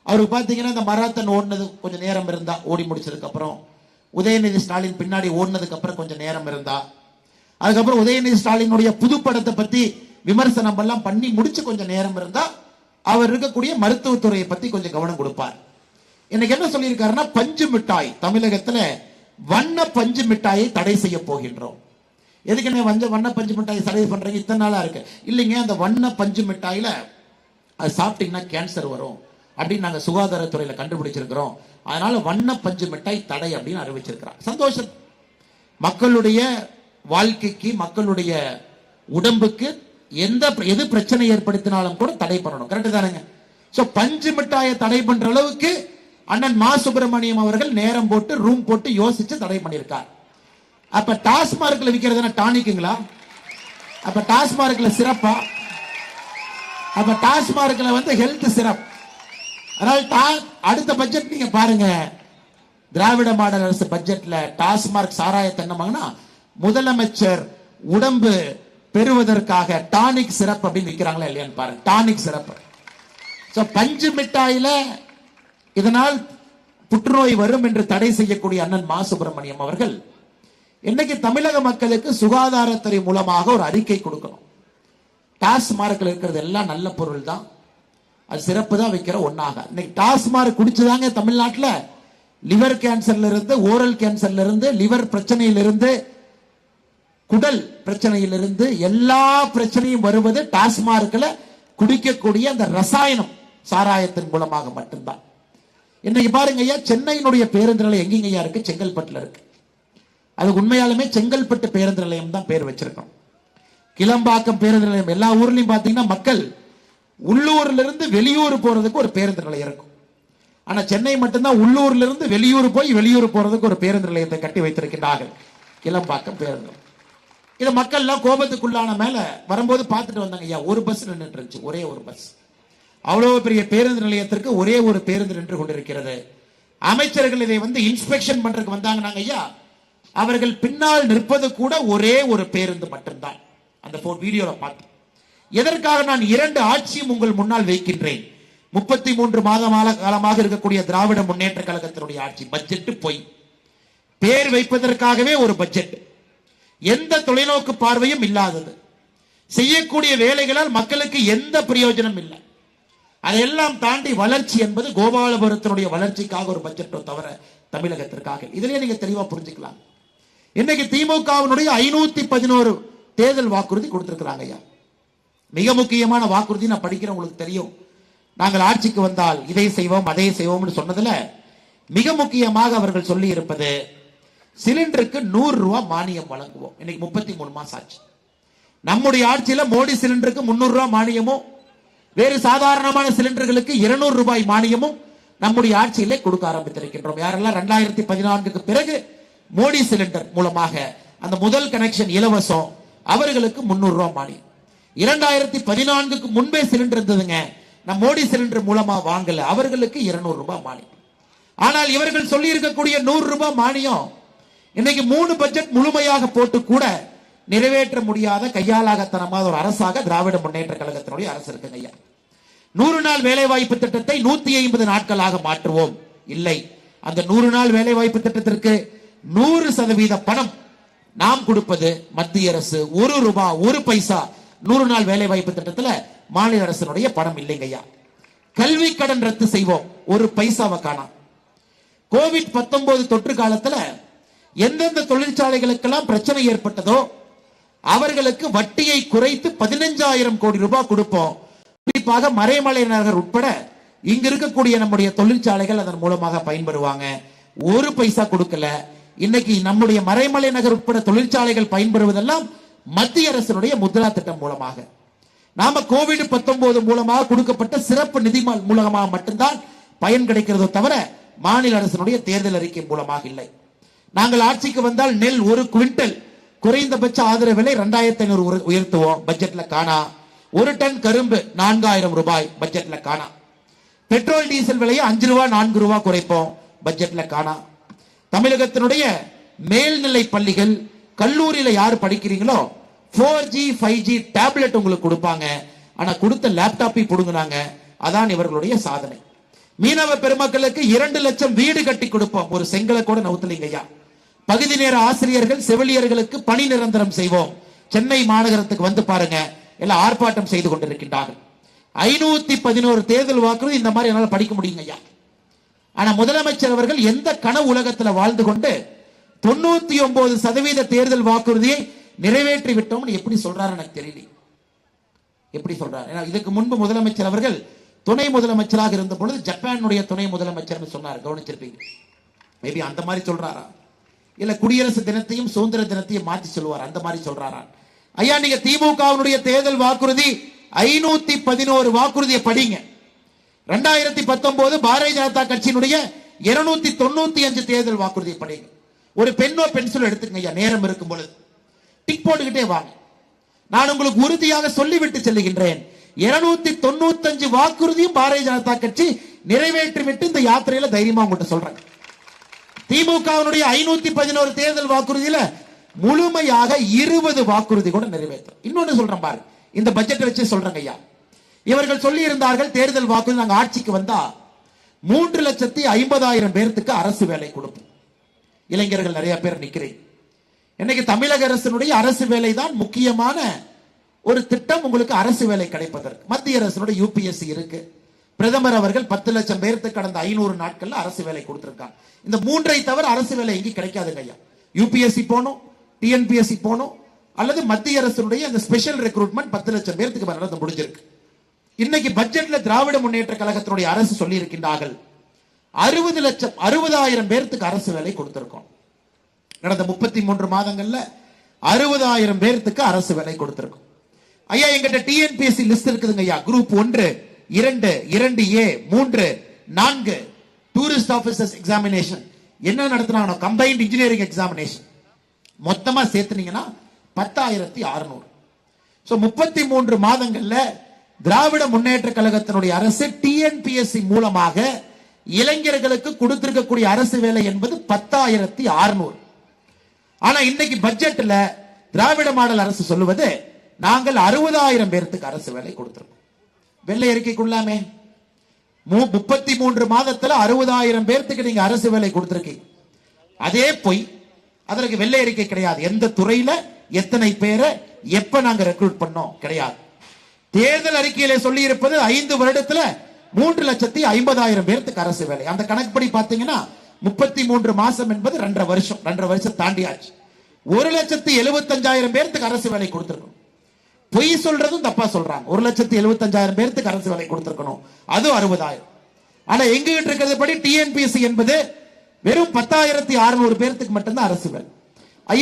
அவருக்கு பாத்தீங்கன்னா இந்த மராத்தன் ஓடினது கொஞ்சம் நேரம் இருந்தா, ஓடி முடிச்சதுக்கு அப்புறம் உதயநிதி ஸ்டாலின் பின்னாடி ஓடினதுக்கு அப்புறம் கொஞ்சம் நேரம் இருந்தா, அதுக்கப்புறம் உதயநிதி ஸ்டாலினுடைய புது படத்தை பத்தி விமர்சனம் எல்லாம் பண்ணி முடிச்சு கொஞ்சம் நேரம் இருந்தா, அவர் இருக்கக்கூடிய மருத்துவத்துறையை பத்தி கொஞ்சம் கவனம் கொடுப்பார். இன்னைக்கு என்ன சொல்லியிருக்காருன்னா, பஞ்சு மிட்டாய் தமிழகத்துல வண்ண பஞ்சு மிட்டாயை தடை செய்ய போகின்றோம். எதுக்கு வண்ண பஞ்சு மிட்டாய் தடை பண்றீங்க, இத்தனை நாளா இருக்கு இல்லைங்க, அந்த வண்ண பஞ்சு மிட்டாயில அது சாப்பிட்டீங்கன்னா கேன்சர் வரும் அப்படின்னு நாங்க சுகாதாரத்துறையில கண்டுபிடிச்சிருக்கிறோம், அதனால வண்ண பஞ்சு மிட்டாய் தடை அப்படின்னு அறிவிச்சிருக்கிறார். சந்தோஷம். மக்களுடைய வாழ்க்கைக்கு மக்களுடைய உடம்புக்கு எது பிரச்சனை ஏற்படுத்தினாலும் கூட தடை பண்ணணும். கரெக்ட் தானேங்க? சோ பஞ்சு மிட்டாயை தடை பண்ற அளவுக்கு அண்ணன் மா சுப்பிரமணியம் அவர்கள் நேரம் போட்டு ரூம் போட்டு யோசிச்சு தடை பண்ணியிருக்கார். அப்ப டாஸ்மார்க்ல விற்கிறது டானிக்குங்களா? அப்ப டாஸ்மார்க்ல சிறப்பா? அப்ப டாஸ்மார்க்ல ஹெல்த் சிறப்பு. அதனால அடுத்த பட்ஜெட் நீங்க பாருங்க, திராவிட மாடல் அரசு பட்ஜெட்ல டாஸ்மார்க் சாராயத்தை என்னமாங்கன்னா, முதலமைச்சர் உடம்பு பெறுவதற்காக டானிக் சிறப்பு அப்படின்னு விற்கிறாங்களா இல்லையான்னு பாருங்க. டானிக் சிறப்பு. பஞ்சு மிட்டாயில இதனால் புற்றுநோய் வரும் என்று தடை செய்யக்கூடிய அண்ணன் மா சுப்பிரமணியம் அவர்கள் இன்னைக்கு தமிழக மக்களுக்கு சுகாதாரத்துறை மூலமாக ஒரு அறிக்கை கொடுக்கணும். டாஸ்மார்க்ல இருக்கிறது எல்லாம் நல்ல பொருள் தான், அது சிறப்பு தான் வைக்கிற ஒன்னாக. இன்னைக்கு டாஸ்மார்க் குடிச்சுதாங்க தமிழ்நாட்டில் லிவர் கேன்சர்ல இருந்து, ஓரல் கேன்சர்ல இருந்து, லிவர் பிரச்சனையிலிருந்து, குடல் பிரச்சனையிலிருந்து எல்லா பிரச்சனையும் வருவது டாஸ்மார்க்ல குடிக்கக்கூடிய அந்த ரசாயனம் சாராயத்தின் மூலமாக மட்டும்தான். இன்னைக்கு பாருங்க ஐயா, சென்னையினுடைய பேருந்து நிலையம் எங்கேங்க ஐயா இருக்கு? செங்கல்பட்டுல இருக்கு. அது உண்மையாலுமே செங்கல்பட்டு பேருந்து நிலையம் தான் பேர் வச்சிருக்கோம். கிளம்பாக்கம் பேருந்து நிலையம் எல்லா ஊர்லயும் பாத்தீங்கன்னா மக்கள் உள்ளூர்ல இருந்து வெளியூர் போறதுக்கு ஒரு பேருந்து நிலையம் இருக்கும். ஆனா சென்னை மட்டும்தான் உள்ளூர்ல இருந்து வெளியூர் போய் வெளியூர் போறதுக்கு ஒரு பேருந்து நிலையத்தை கட்டி வைத்திருக்கிறார்கள், கிளம்பாக்கம் பேருந்து. இதை மக்கள் எல்லாம் கோபத்துக்குள்ளான மேல வரும்போது பார்த்துட்டு வந்தாங்க ஐயா, ஒரு பஸ் நின்று இருந்துச்சு, ஒரே ஒரு பஸ். அவ்வளவு பெரிய பேருந்து நிலையத்திற்கு ஒரே ஒரு பேருந்து நின்று கொண்டிருக்கிறது. அமைச்சர்கள் இதை இன்ஸ்பெக்ஷன் பண்றதுக்கு வந்தாங்க ஐயா, அவர்கள் பின்னால் நிற்பது கூட ஒரே ஒரு பேருந்து மட்டும்தான். அந்த வீடியோல பார்த்து எதற்காக நான் 2 ஆட்சியும் உங்கள் முன்னால் வைக்கின்றேன். 33 மாத காலமாக இருக்கக்கூடிய திராவிட முன்னேற்ற கழகத்தினுடைய ஆட்சி பட்ஜெட் போய் பேர் வைப்பதற்காகவே ஒரு பட்ஜெட், எந்த தொலைநோக்கு பார்வையும் இல்லாதது, செய்யக்கூடிய வேலைகளால் மக்களுக்கு எந்த பிரயோஜனம் இல்லை. அதையெல்லாம் தாண்டி வளர்ச்சி என்பது கோபாலபுரத்தினுடைய வளர்ச்சிக்காக ஒரு பட்ஜெட்டோ தவிர தமிழகத்திற்காக. இதுலயே நீங்க தெளிவா புரிஞ்சுக்கலாம். இன்னைக்கு திமுகவினுடைய 511 தேர்தல் வாக்குறுதி கொடுத்திருக்கிறாங்க ஐயா. மிக முக்கியமான வாக்குறுதி நான் படிக்கிறேன், உங்களுக்கு தெரியும். நாங்கள் ஆட்சிக்கு வந்தால் இதை செய்வோம் அதை செய்வோம் சொன்னதுல மிக முக்கியமாக அவர்கள் சொல்லி இருப்பது, சிலிண்டருக்கு 100 ரூபாய் மானியம் வழங்குவோம். இன்னைக்கு 33 மாசம் ஆச்சு. நம்முடைய ஆட்சியில மோடி சிலிண்டருக்கு 300 ரூபாய் மானியமும், வேறு சாதாரணமான சிலிண்டர்களுக்கு 200 ரூபாய் மானியமும் நம்முடைய ஆட்சியிலே கொடுக்க ஆரம்பித்திருக்கின்றோம். யாரெல்லாம் 2014க்கு பிறகு மோடி சிலிண்டர் மூலமாக அந்த முதல் கனெக்ஷன் இலவசம், அவர்களுக்கு 300 ரூபாய் மானியம். 2014க்கு முன்பே சிலிண்டர் இருந்ததுங்க, நம் மோடி சிலிண்டர் மூலமா வாங்கல, அவர்களுக்கு 200 ரூபாய் மானியம். ஆனால் இவர்கள் சொல்லி இருக்கக்கூடிய 100 ரூபாய் மானியம் இன்னைக்கு 3 பட்ஜெட் முழுமையாக போட்டு கூட நிறைவேற்ற முடியாத கையாளாகத்தனமான ஒரு அரசாக திராவிட முன்னேற்ற கழகத்தினுடைய அரசு இருக்குங்க ஐயா. 100 நாள் வேலை வாய்ப்பு திட்டத்தை 150 நாட்களாக மாற்றுவோம். இல்லை, அந்த 100 நாள் வேலை வாய்ப்பு திட்டத்திற்கு 100% பணம் நாம் கொடுப்பது மத்திய அரசு. 1 ரூபாய் 1 பைசா 100 நாள் வேலை வாய்ப்பு திட்டத்தில் மாநில அரசினுடைய பணம் இல்லைங்க ஐயா. கல்வி கடன் ரத்து செய்வோம், 1 பைசாவை காணோம். கோவிட்-19 தொற்று காலத்துல எந்தெந்த தொழிற்சாலைகளுக்கெல்லாம் பிரச்சனை ஏற்பட்டதோ அவர்களுக்கு வட்டியை குறைத்து 15,000 கோடி ரூபாய் கொடுப்போம். குறிப்பாக மறைமலை நகர் உட்பட இங்க இருக்கக்கூடிய நம்முடைய தொழிற்சாலைகள் அதன் மூலமாக பயன்பெறுவாங்க. 1 பைசா கொடுக்கல. இன்னைக்கு நம்முடைய மறைமலை நகர் உட்பட தொழிற்சாலைகள் பயன்பெறுவதெல்லாம் மத்திய அரசினுடைய முத்ரா திட்டம் மூலமாக. நாம கோவிட்-19 மூலமாக கொடுக்கப்பட்ட சிறப்பு நிதி மூலமாக மட்டும்தான் பயன் கிடைக்கிறதோ தவிர மாநில அரசினுடைய தேர்தல் அறிக்கை மூலமாக இல்லை. நாங்கள் ஆட்சிக்கு வந்தால் நெல் 1 குவிண்டல் குறைந்தபட்ச ஆதரவு விலை 2,500 உயர்த்துவோம், பட்ஜெட்ல காணா. 1 டன் கரும்பு 4,000 ரூபாய், பட்ஜெட்ல காணா. பெட்ரோல் டீசல் விலையை 5 ரூபாய் 4 ரூபாய் குறைப்போம், பட்ஜெட்ல காணா. தமிழகத்தினுடைய மேல்நிலை பள்ளிகள் கல்லூரியில யாரு படிக்கிறீங்களோ 4G 5G டேப்லெட் உங்களுக்கு கொடுப்பாங்க. ஆனா கொடுத்த லேப்டாப்பை புடுங்கினாங்க. அதான் இவர்களுடைய சாதனை. மீனவ பெருமக்களுக்கு 2 லட்சம் வீடு கட்டி கொடுப்போம். ஒரு செங்கலை கூட நவுத்தலைங்க ஐயா. பகுதி நேர ஆசிரியர்கள் செவிலியர்களுக்கு பணி நிரந்தரம் செய்வோம். சென்னை மாநகரத்துக்கு வந்து பாருங்க, எல்லாம் ஆர்ப்பாட்டம் செய்து கொண்டிருக்கின்றார்கள். 511 தேர்தல் வாக்குறுதி இந்த மாதிரி என்னால படிக்க முடியுங்க ஐயா. ஆனா முதலமைச்சர் அவர்கள் எந்த கனவு உலகத்துல வாழ்ந்து கொண்டு 99% தேர்தல் வாக்குறுதியை நிறைவேற்றி விட்டோம்னு எப்படி சொல்றாரு எனக்கு தெரியல. எப்படி சொல்றாரு? இதுக்கு முன்பு முதலமைச்சர் அவர்கள் துணை முதலமைச்சராக இருந்த பொழுது ஜப்பானுடைய துணை முதலமைச்சர் சொன்னார், கவனிச்சிருப்பீங்க. மேபி அந்த மாதிரி சொல்றாரா, இல்ல குடியரசு தினத்தையும் சுதந்திர தினத்தையும் மாத்தி சொல்லுவார், அந்த மாதிரி சொல்றாரா? ஐயா, நீங்க திமுகவினுடைய தேர்தல் வாக்குறுதி 511 வாக்குறுதியை படிங்க. 2019 பாரதிய ஜனதா கட்சியினுடைய 295 தேர்தல் வாக்குறுதியை படிங்க. ஒரு பெண்ணோ பென்சிலோ எடுத்துக்கங்க ஐயா, நேரம் இருக்கும் பொழுது டிக் போட்டுக்கிட்டே வாங்க. நான் உங்களுக்கு உறுதியாக சொல்லிவிட்டு செல்லுகின்றேன், 295 வாக்குறுதியும் பாரதிய ஜனதா கட்சி நிறைவேற்றிவிட்டு இந்த யாத்திரையில தைரியமா உங்கள்கிட்ட சொல்றேன். திமுகவினுடைய 511 தேர்தல் வாக்குறுதியில முழுமையாக 20 வாக்குறுதி கூட நிறைவேற்றும். இன்னொன்னு சொல்றேன் பாரு, இந்த பட்ஜெட் வச்சு சொல்றேங்க ஐயா. இவர்கள் சொல்லி இருந்தார்கள் தேர்தல் வாக்குறுதி நாங்க ஆட்சிக்கு வந்தா 3,50,000 பேருக்கு அரசு வேலை கொடுப்போம். இளைஞர்கள் நிறைய பேர் நிக்கிறீங்க. இன்னைக்கு தமிழக அரசினுடைய அரசு வேலை தான் முக்கியமான ஒரு திட்டம். உங்களுக்கு அரசு வேலை கிடைப்பதற்கு மத்திய அரசினுடைய யூபிஎஸ்சி இருக்கு. பிரதமர் அவர்கள் 10 லட்சம் பேருக்கு கடந்த 500 நாட்கள்ல அரசு வேலை கொடுத்திருக்காங்க. இந்த மூன்றை தவிர அரசு வேலை எங்கேயும் கிடைக்காதுங்க ஐயா. யூபிஎஸ்சி போனோம், டிஎன்பிஎஸ்சி போனோம், அல்லது மத்திய அரசினுடைய அந்த ஸ்பெஷல் ரெக்ரூட்மெண்ட் 10 லட்சம் பேருக்கு நடந்து முடிஞ்சிருக்கு. இன்னைக்கு பட்ஜெட்ல திராவிட முன்னேற்ற கழகத்தினுடைய அரசு சொல்லி இருக்கின்றார்கள் 60,000 பேருக்கு அரசு வேலை கொடுத்திருக்கோம். கடந்த 33 மாதங்கள்ல 60,000 பேருக்கு அரசு வேலை கொடுத்திருக்கோம். ஐயா, எங்கிட்ட டிஎன்பிஎஸ்சி லிஸ்ட் இருக்குதுங்க ஐயா. Group 1, 2, 2A, 3, 4 tourist officers examination என்ன நடத்தினாங்க, கம்பைன்ட் இன்ஜினியரிங் எக்ஸாமினேஷன் மொத்தமா சேர்த்துனீங்கன்னா 10,600. 33 மாதங்கள்ல திராவிட முன்னேற்ற கழகத்தினுடைய அரசு டிஎன்பிஎஸ்சி மூலமாக இளைஞர்களுக்கு கொடுத்திருக்கக்கூடிய அரசு வேலை என்பது 10,600. ஆனா இன்னைக்கு பட்ஜெட்ல திராவிட மாடல் அரசு சொல்லுவது நாங்கள் 60,000 பேருக்கு அரசு வேலை கொடுத்திருக்கோம். வெள்ளை அறிக்கைக்குள்ளாமே 33 மாதத்துல 60,000 பேருக்கு நீங்க அரசு வேலை கொடுத்திருக்கீங்க. அதே பொய், அதற்கு வெள்ளை அறிக்கை கிடையாது. எந்த துறையில எத்தனை பேரை எப்ப நாங்க ரெக்ரூட் பண்ணோம் கிடையாது. தேர்தல் அறிக்கையில சொல்லி இருப்பது 5 வருடத்துல 3,50,000 பேருக்கு அரசு வேலை. அந்த கணக்குப்படி பாத்தீங்கன்னா 33 மாசம் என்பது 2.5 வருஷம். 2.5 வருஷம் தாண்டியாச்சு. 1,75,000 பேருக்கு அரசு வேலை கொடுத்திருக்கணும். பொய் சொல்றதும் தப்பா சொல்றாங்க. 1,75,000 பேருக்கு அரசு வேலை கொடுத்திருக்கணும், அது 60,000. ஆனா எங்க இருக்கிறது படி டிஎன்பிஎஸ்சி என்பது வெறும் 10,600 பேருக்கு மட்டும்தான் அரசு வேலை.